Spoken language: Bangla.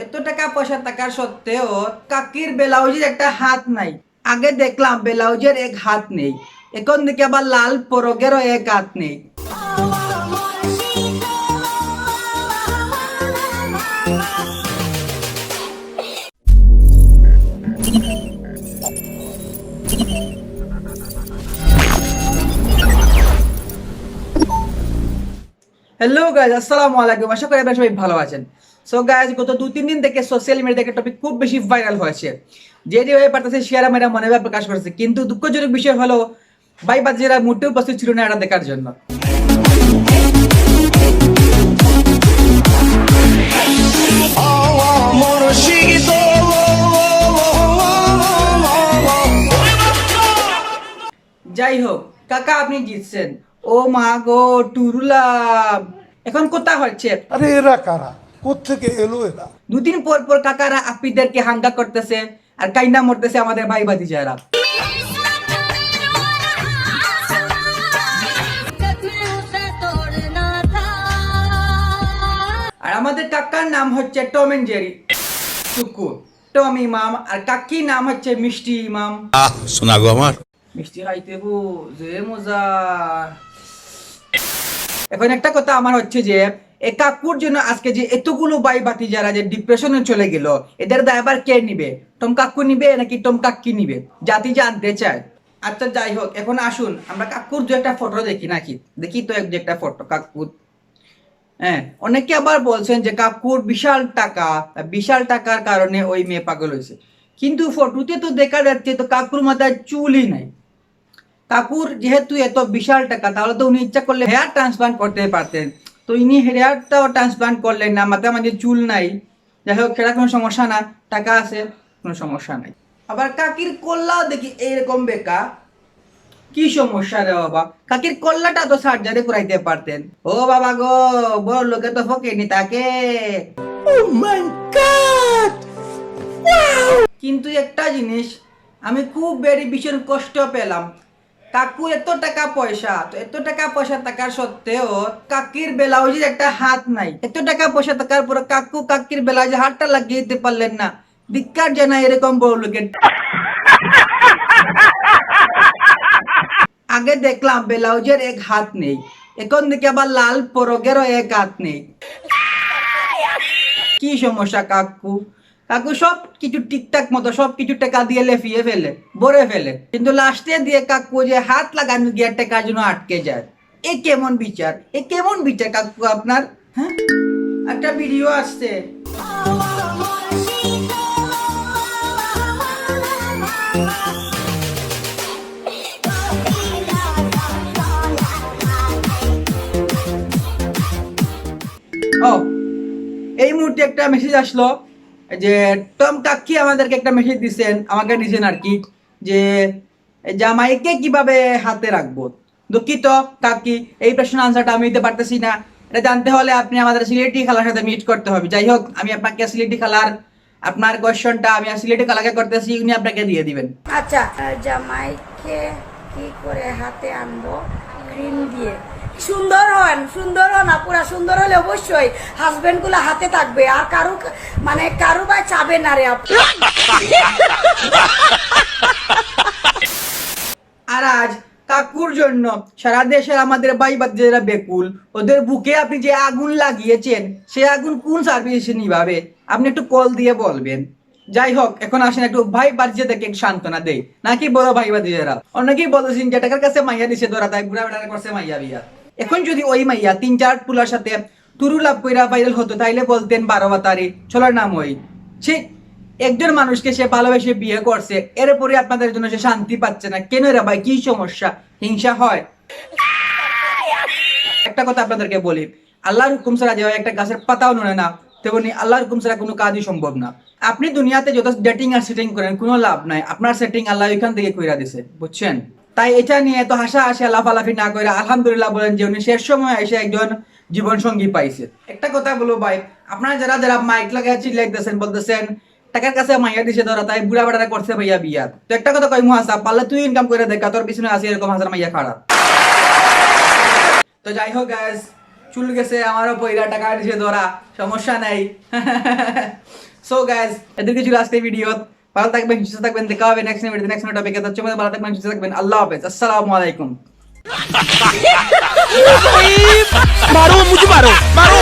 এত টাকা পয়সা থাকার সত্ত্বেও কাকির ব্লাউজের একটা হাত নাই। আগে দেখলাম ব্লাউজের এক হাত নেই, এখন দেখি আবার লাল পরগেরও এক হাত নেই। হ্যালো গাইজ, আসসালামু আলাইকুম। আশা করি আপনারা সবাই ভালো আছেন। সো গাইজ, গত 2-3 দিন থেকে সোশ্যাল মিডিয়াতে একটা টপিক খুব বেশি ভাইরাল হয়েছে, যেভাবে পারতেছে শেয়ার মেয়েরা মনে ভাবে প্রকাশ করেছে, কিন্তু দুঃখজনক বিষয় হলো ভাই বাজিরা মোটেও উপস্থিত ছিল না এটা দেখার জন্য। যাই হোক, কাকা আপনি জিতছেন। ও মা গো, টুরুলা এখন কোথা হচ্ছে? আরে এরা কারা, কোত্থেকে এলো এরা? দুদিন পর পর কাকারা আপিদেরকে হাঙ্গা করতেছে আর কাইনা মরতেছে আমাদের ভাই ভাতিজারা। আর আমাদের কাকার নাম হচ্ছে টম এন্ড জেরি টুকু, টম ইমাম, আর কাকি নাম হচ্ছে মিষ্টি ইমাম। শোনা গো আমার মিষ্টি খাইতে গো যে মজা। এখন একটা কথা আমার হচ্ছে যে এ কাকুর জন্য আজকে যে এতগুলো ভাই বাতি যারা যে ডিপ্রেশনে চলে গেল, এদের দায়ভার কে নিবে? টম কাকু নিবে নাকি টম কাকি নিবে? জাতি জানতে চায়। আচ্ছা যাই হোক, এখন আসুন আমরা কাকুর দু একটা ফটো দেখি নাকি, দেখি তো এক যে একটা ফটো কাকুর। হ্যাঁ, অনেকে আবার বলছেন যে কাকুর বিশাল টাকা, বিশাল টাকার কারণে ওই মেয়ে পাগল হয়েছে, কিন্তু ফটোতে তো দেখা যাচ্ছে তো কাকুর মাথায় চুলই নাই। কাকুর যেহেতু এত বিশাল টাকা, তাহলে তো উনি ইচ্ছা করলে হেয়ার ট্রান্সপ্লান্ট করতে পারতেন, তো ইনি হেয়ারটাও ট্রান্সপ্লান্ট করলেন না, মাথায় মাঝে চুল নাই। যাই হোক, সেটা কোনো সমস্যা না, টাকা আছে, কোনো সমস্যা নাই। আবার কাকির কল্লাও দেখি এইরকম বেকা, কি সমস্যা রে বাবা? কাকির কল্লাটা তো সার্জারি করাইতে পারতেন। ও বাবা গো, বড় লোকে তো ফকেনি তাকে। কিন্তু একটা জিনিস আমি খুব ভীষণ কষ্ট পেলাম, কাকু এত টাকা পয়সা, তো এত টাকা পয়সা থাকার সত্ত্বেও কাকির ব্লাউজের একটা হাত নাই। এত টাকা পয়সা থাকার পর কাকু কাকির ব্লাউজে হাতটা লাগিয়ে দিতে পারলেন না। ধিক্কার জানাই এরকম বড় লোকের। আগে দেখলাম ব্লাউজের এক হাত নেই, এখন দেখি আবার লাল পরগেরও এক হাত নেই। কি সমস্যা কাকু? কাকু সব কিছু ঠিকঠাক মতো সব কিছু টাকা দিয়ে লেফিয়ে ফেলে, ভরে ফেলে, কিন্তু লাস্টে দিয়ে কাকু যে হাত লাগানো গিয়ে টাকার জন্য আটকে যায়। এ কেমন বিচার? এ কেমন বিচার কাকু আপনার? হ্যাঁ, একটা ভিডিও আসছে। ও, এই মুহূর্তে একটা মেসেজ আসলো যে টম কাকি আমাদেরকে একটা মেসেজ দিচ্ছেন, আমাকে দিচ্ছেন আর কি, যে জামাইকে কিভাবে হাতে রাখবো। দুঃখিত কাকি, এই প্রশ্নের আনসারটা আমি দিতে পারতেছি না। এটা জানতে হলে আপনি আমাদের সিলেটি খালার সাথে মিট করতে হবে। যাই হোক, আমি আপনাকে সিলেটি খালার আপনার কোয়েশ্চনটা আমি সিলেটি খালাকে করতেছি, উনি আপনাকে দিয়ে দিবেন। আচ্ছা, জামাইকে কি করে হাতে আনবো? ক্রিম দিয়ে। সুন্দর হন আপুরা, সুন্দর হলে অবশ্যই হাজবেন্ড গুলো হাতে থাকবে, আর কারু বা চাবে না রে আপু। আর আজ কাকুর জন্য সারা দেশের আমাদের ভাই বাচ্চারা বেকুল, ওদের বুকে আপনি যে আগুন লাগিয়েছেন, সে আগুন কোন সার্ভিস নিভাবে? আপনি একটু কল দিয়ে বলবেন। যাই হোক, এখন আসেন একটু ভাই বাচ্চা থেকে সান্ত্বনা দেই, নাকি বড় ভাই বাচ্চারা অনেকেই বলেছেন যে টাকার কাছে মাইয়া দিছে ধরা, তাই বুড়া বেড়া করছে মাইয়া বিয়া। এখন যদি ওই মাইয়া 3-4 পুলার সাথে টুরু লাভ কইরা ভাইরাল হতো, তাইলে বলতেন 12 বাতারি ছোলার নাম ওই। ঠিক একজন মানুষকে সে ভালোবেসে বিয়ে করছে, এরপরে আপনাদের জন্য সে শান্তি পাচ্ছে না কেন রে ভাই? কি সমস্যা? হিংসা হয়? একটা কথা আপনাদেরকে বলি, আল্লাহর হুকুম ছাড়া যেভাবে একটা গাছের পাতাও নড়ে না, তেমনি আল্লাহর হুকুম ছাড়া কোনো কাজই সম্ভব না। আপনি দুনিয়াতে যত ডেটিং আর সেটিং করেন, কোনো লাভ নাই। আপনার সেটিং আল্লাহ ওইখান থেকে কইরা দিছে, বুঝছেন? তাই এটা নিয়ে এত হাসাহাসি লাফালাফি না করে আলহামদুলিল্লাহ বলেন যে উনি শেষ সময় এসে একজন জীবন সঙ্গী পাইছে। একটা কথা বলো ভাই, আপনারা যারা যারা মাইক লাগায় চিল্লাইতেছেন, বলতেছেন টাকার কাছে মাইয়া দিছে ধরা, তাই বুড়া বেড়ারা করছে ভাইয়া বিয়া, তো একটা কথা কই মুহাসা, পারলে তুই ইনকাম করে দেখা, তোর পিছনে আছে এরকম হাজার মাইয়া খারাপ। তো যাই হোক গাইস, চুল গেছে, আমারও পয়লা টাকা দিছে ধরা, সমস্যা নাই। সো গাইস, এদেরকে ছিল আজকে ভিডিও। ভালো থাকবেন, সুস্থ থাকবেন, দেখা হবে নেক্সট ভিডিওতে, নেক্সট টপিকে। তো চলো ভালো থাকবেন, সুস্থ থাকবেন, আল্লাহ হাফেজ, আসসালামু আলাইকুম। मारो मुझे मारो मारो